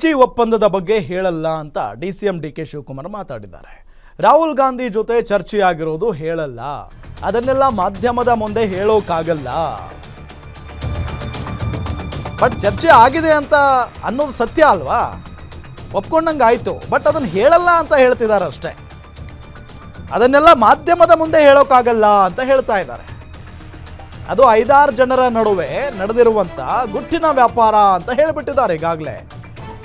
ಕೊಚ್ಚಿ ಒಪ್ಪಂದದ ಬಗ್ಗೆ ಹೇಳಲ್ಲ ಅಂತ ಡಿಸಿಎಂ ಡಿಕೆ ಶಿವಕುಮಾರ್ ಮಾತಾಡಿದ್ದಾರೆ. ರಾಹುಲ್ ಗಾಂಧಿ ಜೊತೆ ಚರ್ಚೆಯಾಗಿರೋದು ಹೇಳಲ್ಲ, ಅದನ್ನೆಲ್ಲ ಮಾಧ್ಯಮದ ಮುಂದೆ ಹೇಳೋಕ್ಕಾಗಲ್ಲ. ಬಟ್ ಚರ್ಚೆ ಆಗಿದೆ ಅಂತ ಅನ್ನೋದು ಸತ್ಯ ಅಲ್ವಾ, ಒಪ್ಕೊಂಡಂಗೆ ಆಯ್ತು. ಬಟ್ ಅದನ್ನು ಹೇಳಲ್ಲ ಅಂತ ಹೇಳ್ತಿದ್ದಾರೆ ಅಷ್ಟೇ, ಅದನ್ನೆಲ್ಲ ಮಾಧ್ಯಮದ ಮುಂದೆ ಹೇಳೋಕ್ಕಾಗಲ್ಲ ಅಂತ ಹೇಳ್ತಾ ಇದ್ದಾರೆ. ಅದು 5-6 ಜನರ ನಡುವೆ ನಡೆದಿರುವಂಥ ಗುಟ್ಟಿನ ವ್ಯಾಪಾರ ಅಂತ ಹೇಳಿಬಿಟ್ಟಿದ್ದಾರೆ. ಈಗಾಗಲೇ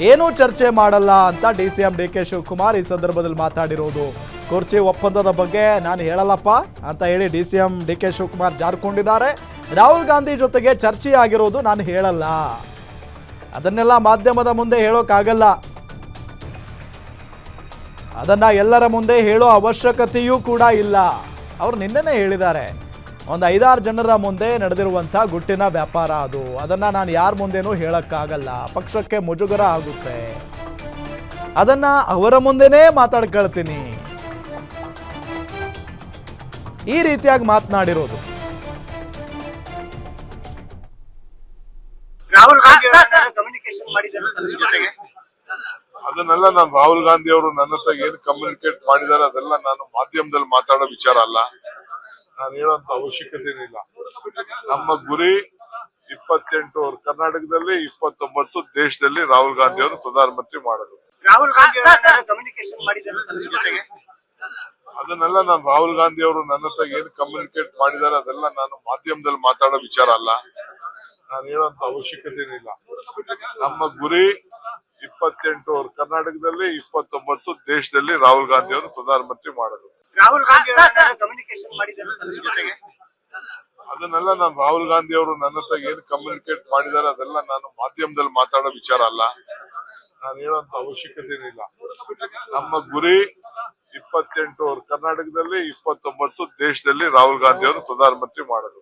ಏನೂ ಚರ್ಚೆ ಮಾಡಲ್ಲ ಅಂತ ಡಿಸಿಎಂ ಡಿಕೆ ಶಿವಕುಮಾರ್ ಈ ಸಂದರ್ಭದಲ್ಲಿ ಮಾತಾಡಿರೋದು. ಕುರ್ಚಿ ಒಪ್ಪಂದದ ಬಗ್ಗೆ ನಾನು ಹೇಳಲ್ಲಪ್ಪ ಅಂತ ಹೇಳಿ ಡಿಸಿಎಂ ಡಿಕೆ ಶಿವಕುಮಾರ್ ಜಾರ್ಕೊಂಡಿದ್ದಾರೆ. ರಾಹುಲ್ ಗಾಂಧಿ ಜೊತೆಗೆ ಚರ್ಚೆ ಆಗಿರೋದು ನಾನು ಹೇಳಲ್ಲ, ಅದನ್ನೆಲ್ಲ ಮಾಧ್ಯಮದ ಮುಂದೆ ಹೇಳೋಕ್ಕಾಗಲ್ಲ, ಅದನ್ನ ಎಲ್ಲರ ಮುಂದೆ ಹೇಳೋ ಅವಶ್ಯಕತೆಯೂ ಕೂಡ ಇಲ್ಲ. ಅವರು ನಿನ್ನೆನೇ ಹೇಳಿದ್ದಾರೆ, ಒಂದು 5-6 ಜನರ ಮುಂದೆ ನಡೆದಿರುವಂಥ ಗುಟ್ಟಿನ ವ್ಯಾಪಾರ ಅದು, ಅದನ್ನು ನಾನು ಯಾರ ಮುಂದೆನೂ ಹೇಳೋಕ್ಕಾಗಲ್ಲ, ಪಕ್ಷಕ್ಕೆ ಮುಜುಗರ ಆಗುತ್ತೆ, ಅದನ್ನು ಅವರ ಮುಂದೆನೇ ಮಾತಾಡ್ಕೊಳ್ತೀನಿ, ಈ ರೀತಿಯಾಗಿ ಮಾತನಾಡಿರೋದು. ರಾಹುಲ್ ಗಾಂಧಿ ಕಮ್ಯುನಿಕೇಶನ್ ಮಾಡಿದ್ದಾರೆ ಸರ್ ಜೊತೆಗೆ. ಅದನ್ನೆಲ್ಲ ನಾನು ರಾಹುಲ್ ಗಾಂಧಿ ಅವರು ನನ್ನ ಹತ್ರ ಏನು ಕಮ್ಯುನಿಕೇಟ್ ಮಾಡಿದ್ದಾರೆ ಅದೆಲ್ಲ ನಾನು ಮಾಧ್ಯಮದಲ್ಲಿ ಮಾತಾಡೋ ವಿಚಾರ ಅಲ್ಲ, ನಾನು ಹೇಳುವಂತ ಅವಶ್ಯಕತೆ ಇಲ್ಲ. ನಮ್ಮ ಗುರಿ 28 ಕರ್ನಾಟಕದಲ್ಲಿ, 29 ದೇಶದಲ್ಲಿ ರಾಹುಲ್ ಗಾಂಧಿ ಅವರು ಪ್ರಧಾನಮಂತ್ರಿ ಮಾಡೋದು. ರಾಹುಲ್ ಗಾಂಧಿ ಕಮ್ಯುನಿಕೇಶನ್ ಮಾಡಿದ್ದಾರೆ ಸರ್ ಜೊತೆಗೆ. ಅದನ್ನೆಲ್ಲ ನಾನು ರಾಹುಲ್ ಗಾಂಧಿ ಅವರು ನನ್ನ ಹತ್ರ ಏನು ಕಮ್ಯುನಿಕೇಟ್ ಮಾಡಿದ್ದಾರೆ ಅದೆಲ್ಲ ನಾನು ಮಾಧ್ಯಮದಲ್ಲಿ ಮಾತಾಡೋ ವಿಚಾರ ಅಲ್ಲ, ನಾನು ಹೇಳುವಂತ ಅವಶ್ಯಕತೆ ಇಲ್ಲ. ನಮ್ಮ ಗುರಿ 28 ಕರ್ನಾಟಕದಲ್ಲಿ, 29 ದೇಶದಲ್ಲಿ ರಾಹುಲ್ ಗಾಂಧಿ ಅವರು ಪ್ರಧಾನಮಂತ್ರಿ ಮಾಡೋದು. ರಾಹುಲ್ ಗಾಂಧಿ ಕಮ್ಯುನಿಕೇಶನ್ ಮಾಡಿದ್ದಾರೆ ಸರ್ ಜೊತೆಗೆ. ಅದನ್ನೆಲ್ಲ ನಾನು ರಾಹುಲ್ ಗಾಂಧಿ ಅವರು ನನ್ನ ಹತ್ರ ಏನು ಕಮ್ಯುನಿಕೇಟ್ ಮಾಡಿದ್ದಾರೆ ಅದೆಲ್ಲ ನಾನು ಮಾಧ್ಯಮದಲ್ಲಿ ಮಾತಾಡೋ ವಿಚಾರ ಅಲ್ಲ, ನಾನು ಹೇಳುವಂತ ಅವಶ್ಯಕತೆ ಇಲ್ಲ. ನಮ್ಮ ಗುರಿ 28 ಕರ್ನಾಟಕದಲ್ಲಿ, 29 ದೇಶದಲ್ಲಿ ರಾಹುಲ್ ಗಾಂಧಿ ಅವರು ಪ್ರಧಾನಮಂತ್ರಿ ಮಾಡೋದು.